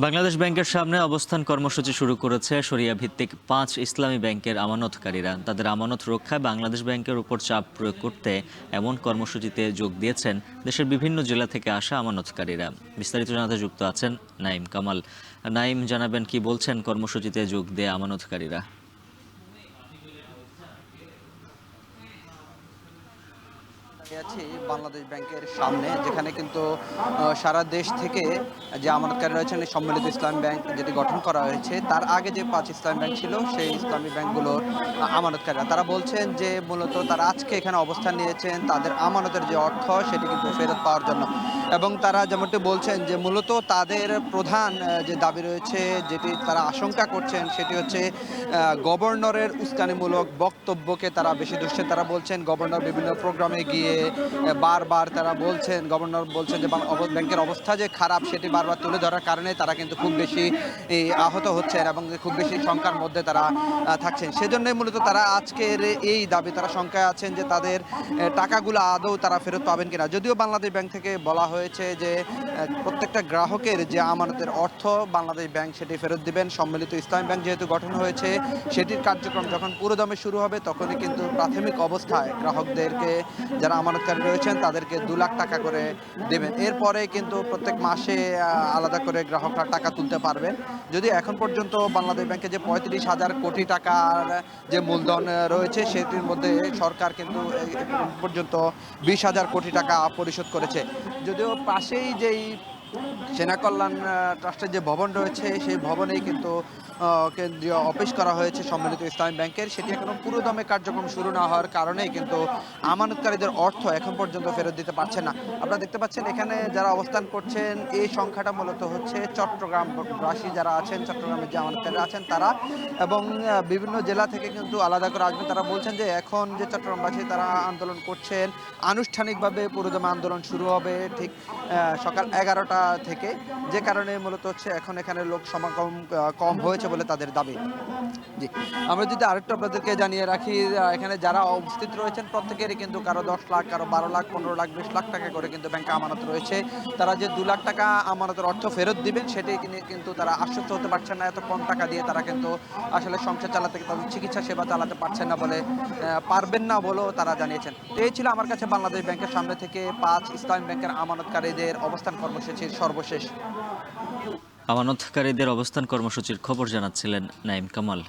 বাংলাদেশ ব্যাংকের সামনে অবস্থান কর্মসূচি শুরু করেছে শরিয়া ভিত্তিক ৫ ইসলামী ব্যাংকের আমানতকারীরা। তাদের আমানত রক্ষায় বাংলাদেশ ব্যাংকের উপর চাপ প্রয়োগ করতে এমন কর্মসূচিতে যোগ দিয়েছেন দেশের বিভিন্ন জেলা থেকে আসা আমানতকারীরা। বিস্তারিত জানাতে যুক্ত আছেন নাইম কামাল। নাইম, জানাবেন কি বলছেন কর্মসূচিতে যোগ দিয়ে আমানতকারীরা? আছি বাংলাদেশ ব্যাংকের সামনে, যেখানে কিন্তু সারা দেশ থেকে যে আমানতকারী রয়েছেন এই সম্মিলিত ইসলামী ব্যাংক যেটি গঠন করা হয়েছে, তার আগে যে ৫ ইসলামী ব্যাংক ছিল সেই ইসলামী ব্যাংকগুলোর আমানতকারীরা তারা বলছেন যে মূলত তারা আজকে এখানে অবস্থান নিয়েছেন তাদের আমানতের যে অর্থ সেটি কিন্তু ফেরত পাওয়ার জন্য। এবং তারা যেমনটি বলছেন যে মূলত তাদের প্রধান যে দাবি রয়েছে, যেটি তারা আশঙ্কা করছেন, সেটি হচ্ছে গভর্নরের উস্কানিমূলক বক্তব্যকে তারা বেশি দুষছেন। তারা বলছেন গভর্নর বিভিন্ন প্রোগ্রামে গিয়ে বারবার তারা বলছেন, গভর্নর বলছেন যে ব্যাংকের অবস্থা যে খারাপ সেটি বারবার তুলে ধরার কারণে তারা কিন্তু খুব বেশি আহত হচ্ছেন এবং খুব বেশি শঙ্কার মধ্যে তারা থাকছেন। সেজন্যই মূলত তারা আজকের এই দাবি, তারা শঙ্কায় আছেন যে তাদের টাকাগুলো আদৌ তারা ফেরত পাবেন কিনা। যদিও বাংলাদেশ ব্যাংক থেকে বলা হয়েছে যে প্রত্যেকটা গ্রাহকের যে আমানতের অর্থ বাংলাদেশ ব্যাংক সেটি ফেরত দিবেন। সম্মিলিত ইসলামী ব্যাংক যেহেতু গঠন হয়েছে, সেটির কার্যক্রম যখন পুরোদমে শুরু হবে তখনই কিন্তু প্রাথমিক অবস্থায় গ্রাহকদেরকে, যারা আমানতকারী রয়েছেন তাদেরকে ২ লাখ টাকা করে দেবেন। এরপরে কিন্তু প্রত্যেক মাসে আলাদা করে গ্রাহকরা টাকা তুলতে পারবেন। যদি এখন পর্যন্ত বাংলাদেশ ব্যাংকে যে ৩৫,০০০ কোটি টাকার যে মূলধন রয়েছে, সেটির মধ্যে সরকার কিন্তু পর্যন্ত ২০,০০০ কোটি টাকা পরিশোধ করেছে। যদিও পাশেই যেই সেনা কল্যাণ ট্রাস্টের যে ভবন রয়েছে, সেই ভবনেই কিন্তু কেন্দ্রীয় অফিস করা হয়েছে সম্মিলিত ইসলামী ব্যাংকের। সেটি এখনো পুরোদমে কার্যক্রম শুরু না হওয়ার কারণেই কিন্তু আমানতকারীদের অর্থ এখন পর্যন্ত ফেরত দিতে পারছেন না। আপনারা দেখতে পাচ্ছেন এখানে যারা অবস্থান করছেন, এই সংখ্যাটা মূলত হচ্ছে চট্টগ্রামবাসী যারা আছেন, চট্টগ্রামের যে আমানতকারীরা আছেন তারা, এবং বিভিন্ন জেলা থেকে কিন্তু আলাদা করে আসবেন। তারা বলছেন যে এখন যে চট্টগ্রামবাসী তারা আন্দোলন করছেন, আনুষ্ঠানিকভাবে পুরোদমে আন্দোলন শুরু হবে ঠিক সকাল ১১টা থেকে, যে কারণে মূলত হচ্ছে এখন এখানে লোক সমাগম কম হয়েছে বলে তাদের দাবি। জি, আমরা যদি আরেকটু আপনাদেরকে জানিয়ে রাখি, এখানে যারা উপস্থিত রয়েছেন প্রত্যেকেরই কিন্তু কারো ১০ লাখ, কারো ১২ লাখ, ১৫ লাখ, ২০ লাখ টাকা করে কিন্তু ব্যাংকে আমানত রয়েছে। তারা যে ২ লাখ টাকা আমানতের অর্থ ফেরত দিবেন সেটি কিন্তু তারা আশ্বস্ত হতে পারছেন না। এত কম টাকা দিয়ে তারা কিন্তু আসলে সংসার চালাতে, তাদের চিকিৎসা সেবা চালাতে পারছেন না বলে, পারবেন না বলেও তারা জানিয়েছেন। তো এই ছিল আমার কাছে বাংলাদেশ ব্যাংকের সামনে থেকে ৫ ইসলামী ব্যাংকের আমানতকারীদের অবস্থান কর্মসূচির সর্বশেষ। আমানতকারীদের অবস্থান কর্মসূচির খবর জানাচ্ছিলেন নাইম কামাল।